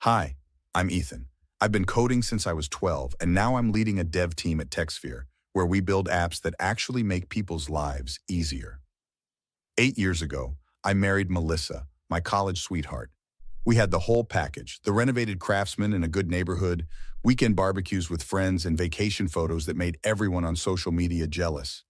Hi, I'm Ethan. I've been coding since I was 12, and now I'm leading a dev team at TechSphere, where we build apps that actually make people's lives easier. 8 years ago, I married Melissa, my college sweetheart. We had the whole package, the renovated Craftsman in a good neighborhood, weekend barbecues with friends, and vacation photos that made everyone on social media jealous.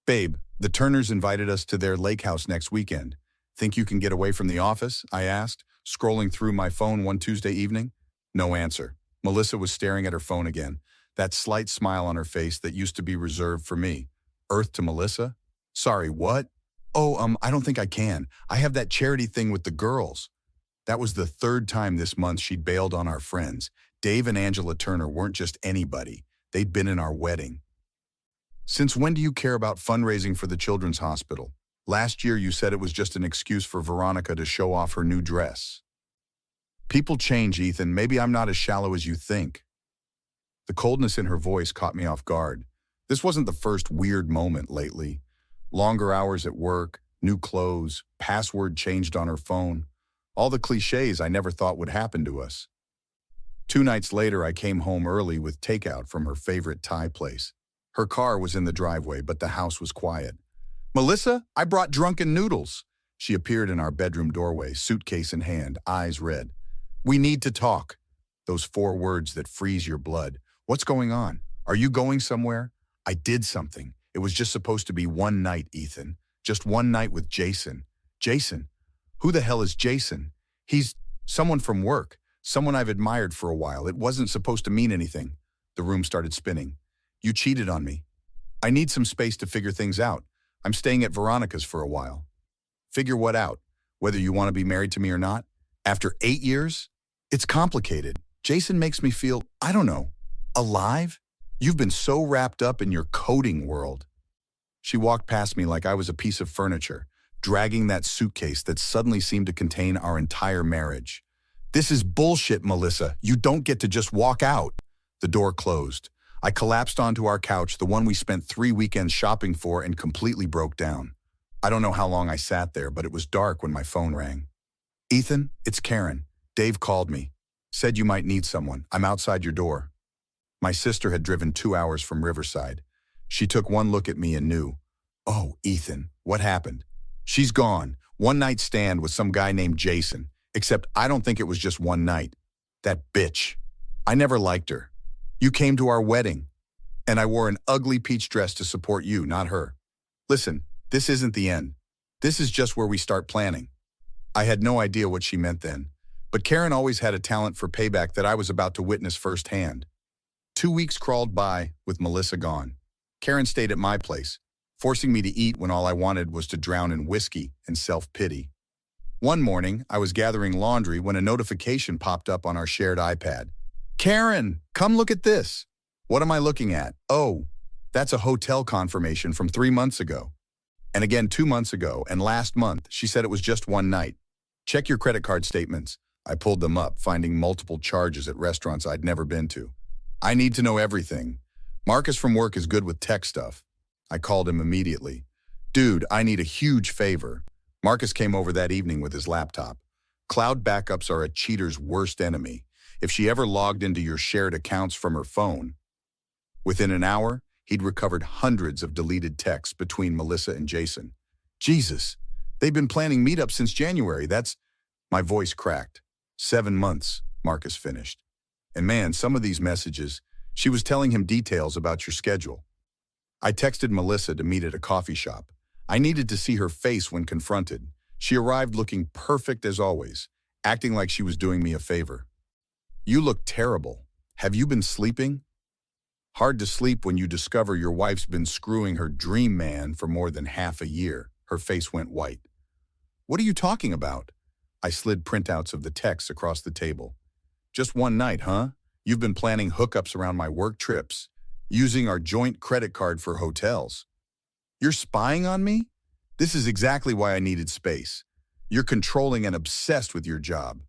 Babe, the Turners invited us to their lake house next weekend. Think you can get away from the office? I asked, scrolling through my phone one Tuesday evening. No answer. Melissa was staring at her phone again, that slight smile on her face that used to be reserved for me. Earth to Melissa? Sorry, what? Oh, I don't think I can. I have that charity thing with the girls. That was the third time this month she'd bailed on our friends. Dave and Angela Turner weren't just anybody. They'd been in our wedding. Since when do you care about fundraising for the Children's Hospital? Last year you said it was just an excuse for Veronica to show off her new dress. People change, Ethan. Maybe I'm not as shallow as you think. The coldness in her voice caught me off guard. This wasn't the first weird moment lately. Longer hours at work, new clothes, password changed on her phone. All the cliches I never thought would happen to us. 2 nights later, I came home early with takeout from her favorite Thai place. Her car was in the driveway, but the house was quiet. Melissa, I brought drunken noodles. She appeared in our bedroom doorway, suitcase in hand, eyes red. We need to talk. Those 4 words that freeze your blood. What's going on? Are you going somewhere? I did something. It was just supposed to be one night, Ethan. Just one night with Jason. Jason? Who the hell is Jason? He's someone from work, someone I've admired for a while. It wasn't supposed to mean anything. The room started spinning. You cheated on me. I need some space to figure things out. I'm staying at Veronica's for a while. Figure what out? Whether you want to be married to me or not? After 8 years? It's complicated. Jason makes me feel, I don't know, alive? You've been so wrapped up in your coding world. She walked past me like I was a piece of furniture, dragging that suitcase that suddenly seemed to contain our entire marriage. This is bullshit, Melissa. You don't get to just walk out. The door closed. I collapsed onto our couch, the one we spent 3 weekends shopping for, and completely broke down. I don't know how long I sat there, but it was dark when my phone rang. Ethan, it's Karen. Dave called me. Said you might need someone. I'm outside your door. My sister had driven 2 hours from Riverside. She took one look at me and knew. Oh, Ethan, what happened? She's gone. One night stand with some guy named Jason. Except I don't think it was just one night. That bitch. I never liked her. You came to our wedding, and I wore an ugly peach dress to support you, not her. Listen, this isn't the end. This is just where we start planning. I had no idea what she meant then, but Karen always had a talent for payback that I was about to witness firsthand. 2 weeks crawled by with Melissa gone. Karen stayed at my place, forcing me to eat when all I wanted was to drown in whiskey and self-pity. One morning, I was gathering laundry when a notification popped up on our shared iPad. Karen, come look at this. What am I looking at? Oh, that's a hotel confirmation from 3 months ago. And again 2 months ago, and last month, she said it was just one night. Check your credit card statements. I pulled them up, finding multiple charges at restaurants I'd never been to. I need to know everything. Marcus from work is good with tech stuff. I called him immediately. Dude, I need a huge favor. Marcus came over that evening with his laptop. Cloud backups are a cheater's worst enemy. If she ever logged into your shared accounts from her phone, within an hour, he'd recovered hundreds of deleted texts between Melissa and Jason. Jesus, they've been planning meetups since January. My voice cracked. 7 months, Marcus finished. And man, some of these messages, she was telling him details about your schedule. I texted Melissa to meet at a coffee shop. I needed to see her face when confronted. She arrived looking perfect as always, acting like she was doing me a favor. You look terrible. Have you been sleeping? Hard to sleep when you discover your wife's been screwing her dream man for more than half a year. Her face went white. What are you talking about? I slid printouts of the texts across the table. Just one night, huh? You've been planning hookups around my work trips, using our joint credit card for hotels. You're spying on me? This is exactly why I needed space. You're controlling and obsessed with your job.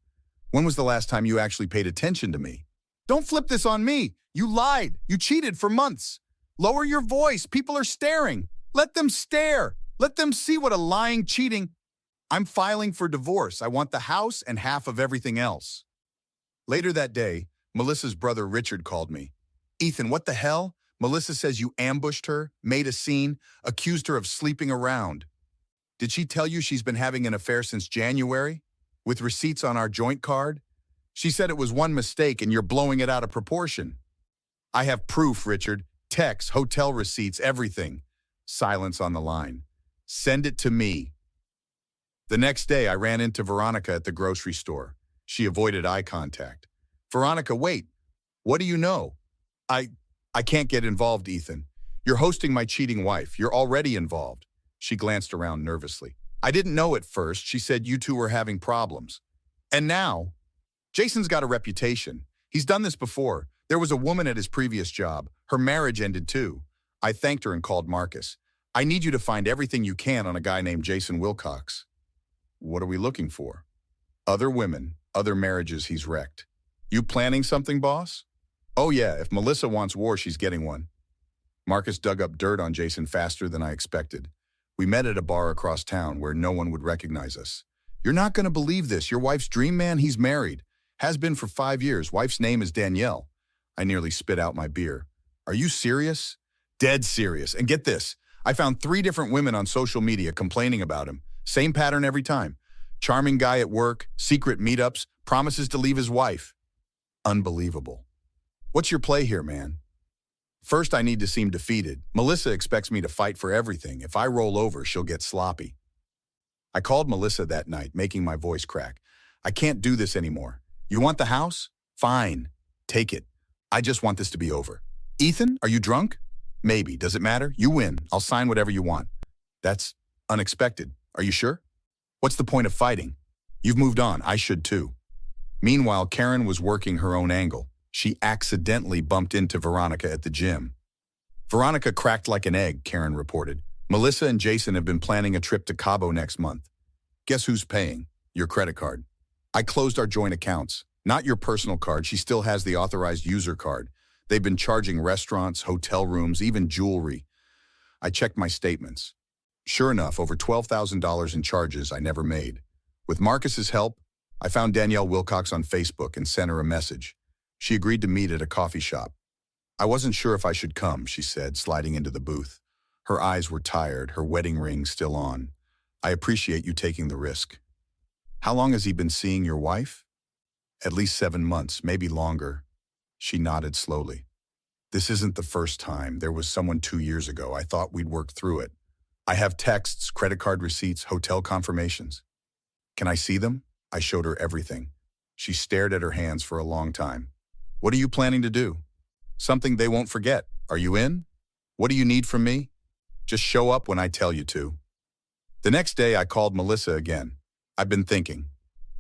When was the last time you actually paid attention to me? Don't flip this on me. You lied. You cheated for months. Lower your voice. People are staring. Let them stare. Let them see what a lying, cheating. I'm filing for divorce. I want the house and half of everything else. Later that day, Melissa's brother Richard called me. Ethan, what the hell? Melissa says you ambushed her, made a scene, accused her of sleeping around. Did she tell you she's been having an affair since January? With receipts on our joint card? She said it was one mistake and you're blowing it out of proportion. I have proof, Richard. Texts, hotel receipts, everything. Silence on the line. Send it to me. The next day, I ran into Veronica at the grocery store. She avoided eye contact. Veronica, wait. What do you know? I can't get involved, Ethan. You're hosting my cheating wife. You're already involved. She glanced around nervously. I didn't know at first. She said you two were having problems. And now, Jason's got a reputation. He's done this before. There was a woman at his previous job. Her marriage ended too. I thanked her and called Marcus. I need you to find everything you can on a guy named Jason Wilcox. What are we looking for? Other women, other marriages he's wrecked. You planning something, boss? Oh yeah, if Melissa wants war, she's getting one. Marcus dug up dirt on Jason faster than I expected. We met at a bar across town where no one would recognize us. You're not going to believe this. Your wife's dream man, he's married. Has been for 5 years. Wife's name is Danielle. I nearly spit out my beer. Are you serious? Dead serious. And get this, I found 3 different women on social media complaining about him. Same pattern every time. Charming guy at work, secret meetups, promises to leave his wife. Unbelievable. What's your play here, man? First, I need to seem defeated. Melissa expects me to fight for everything. If I roll over, she'll get sloppy. I called Melissa that night, making my voice crack. I can't do this anymore. You want the house? Fine. Take it. I just want this to be over. Ethan, are you drunk? Maybe. Does it matter? You win. I'll sign whatever you want. That's unexpected. Are you sure? What's the point of fighting? You've moved on. I should too. Meanwhile, Karen was working her own angle. She accidentally bumped into Veronica at the gym. Veronica cracked like an egg, Karen reported. Melissa and Jason have been planning a trip to Cabo next month. Guess who's paying? Your credit card. I closed our joint accounts. Not your personal card. She still has the authorized user card. They've been charging restaurants, hotel rooms, even jewelry. I checked my statements. Sure enough, over $12,000 in charges I never made. With Marcus's help, I found Danielle Wilcox on Facebook and sent her a message. She agreed to meet at a coffee shop. I wasn't sure if I should come, she said, sliding into the booth. Her eyes were tired, her wedding ring still on. I appreciate you taking the risk. How long has he been seeing your wife? At least 7 months, maybe longer. She nodded slowly. This isn't the first time. There was someone 2 years ago. I thought we'd work through it. I have texts, credit card receipts, hotel confirmations. Can I see them? I showed her everything. She stared at her hands for a long time. What are you planning to do? Something they won't forget. Are you in? What do you need from me? Just show up when I tell you to. The next day, I called Melissa again. I've been thinking.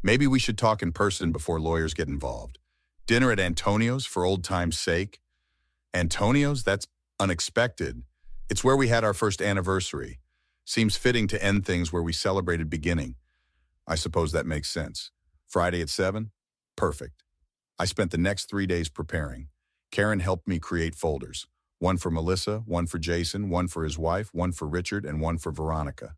Maybe we should talk in person before lawyers get involved. Dinner at Antonio's for old time's sake. Antonio's? That's unexpected. It's where we had our first anniversary. Seems fitting to end things where we celebrated beginning. I suppose that makes sense. Friday at 7? Perfect. I spent the next 3 days preparing. Karen helped me create folders. One for Melissa, one for Jason, one for his wife, one for Richard, and one for Veronica.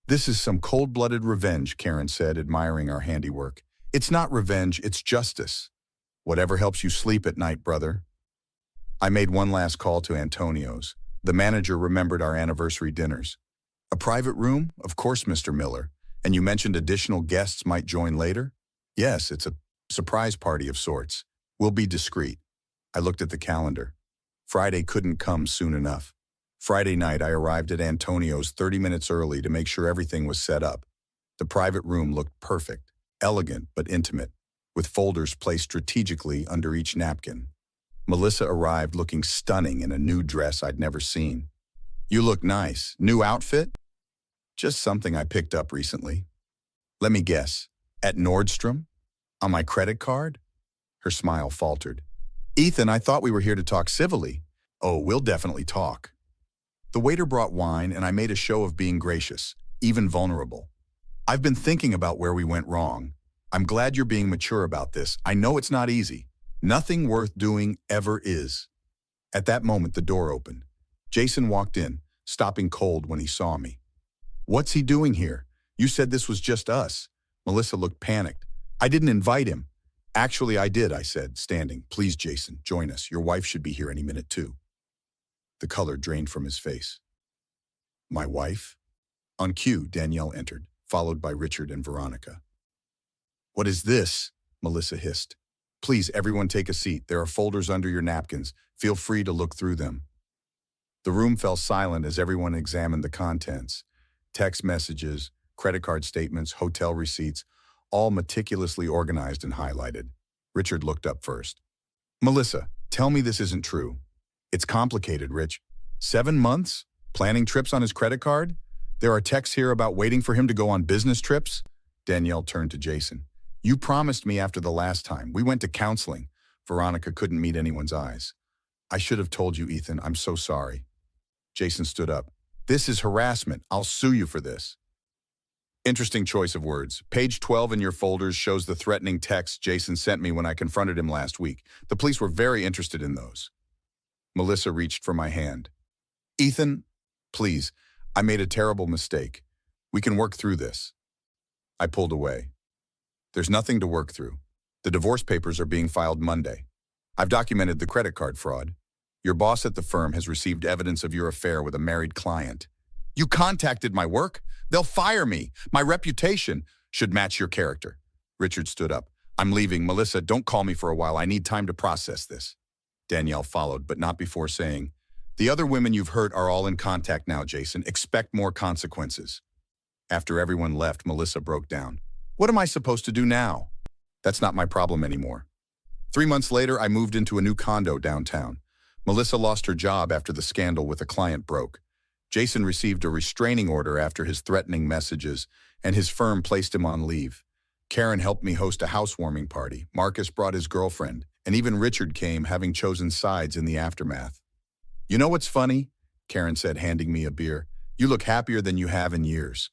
This is some cold-blooded revenge, Karen said, admiring our handiwork. It's not revenge, it's justice. Whatever helps you sleep at night, brother. I made one last call to Antonio's. The manager remembered our anniversary dinners. A private room? Of course, Mr. Miller. And you mentioned additional guests might join later? Yes, it's a surprise party of sorts. We'll be discreet. I looked at the calendar. Friday couldn't come soon enough. Friday night, I arrived at Antonio's 30 minutes early to make sure everything was set up. The private room looked perfect, elegant but intimate, with folders placed strategically under each napkin. Melissa arrived looking stunning in a new dress I'd never seen. You look nice. New outfit? Just something I picked up recently. Let me guess. At Nordstrom? On my credit card? Her smile faltered. Ethan, I thought we were here to talk civilly. Oh, we'll definitely talk. The waiter brought wine and I made a show of being gracious, even vulnerable. I've been thinking about where we went wrong. I'm glad you're being mature about this. I know it's not easy. Nothing worth doing ever is. At that moment, the door opened. Jason walked in, stopping cold when he saw me. What's he doing here? You said this was just us. Melissa looked panicked. I didn't invite him. Actually, I did, I said, standing. Please, Jason, join us. Your wife should be here any minute, too. The color drained from his face. My wife? On cue, Danielle entered, followed by Richard and Veronica. What is this? Melissa hissed. Please, everyone take a seat. There are folders under your napkins. Feel free to look through them. The room fell silent as everyone examined the contents. Text messages, credit card statements, hotel receipts, all meticulously organized and highlighted. Richard looked up first. Melissa, tell me this isn't true. It's complicated, Rich. 7 months? Planning trips on his credit card? There are texts here about waiting for him to go on business trips? Danielle turned to Jason. You promised me after the last time. We went to counseling. Veronica couldn't meet anyone's eyes. I should have told you, Ethan. I'm so sorry. Jason stood up. This is harassment. I'll sue you for this. Interesting choice of words. Page 12 in your folders shows the threatening text Jason sent me when I confronted him last week. The police were very interested in those. Melissa reached for my hand. Ethan, please, I made a terrible mistake. We can work through this. I pulled away. There's nothing to work through. The divorce papers are being filed Monday. I've documented the credit card fraud. Your boss at the firm has received evidence of your affair with a married client. You contacted my work? They'll fire me. My reputation should match your character. Richard stood up. I'm leaving. Melissa, don't call me for a while. I need time to process this. Danielle followed, but not before saying, the other women you've hurt are all in contact now, Jason. Expect more consequences. After everyone left, Melissa broke down. What am I supposed to do now? That's not my problem anymore. 3 months later, I moved into a new condo downtown. Melissa lost her job after the scandal with a client broke. Jason received a restraining order after his threatening messages, and his firm placed him on leave. Karen helped me host a housewarming party. Marcus brought his girlfriend, and even Richard came, having chosen sides in the aftermath. You know what's funny? Karen said, handing me a beer. You look happier than you have in years.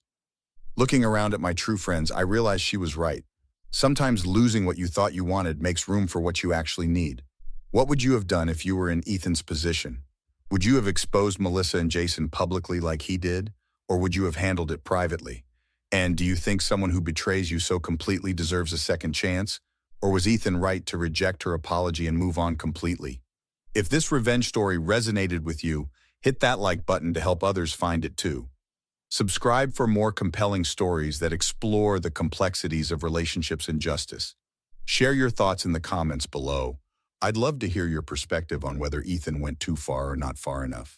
Looking around at my true friends, I realized she was right. Sometimes losing what you thought you wanted makes room for what you actually need. What would you have done if you were in Ethan's position? Would you have exposed Melissa and Jason publicly like he did, or would you have handled it privately? And do you think someone who betrays you so completely deserves a second chance? Or was Ethan right to reject her apology and move on completely? If this revenge story resonated with you, hit that like button to help others find it too. Subscribe for more compelling stories that explore the complexities of relationships and justice. Share your thoughts in the comments below. I'd love to hear your perspective on whether Ethan went too far or not far enough.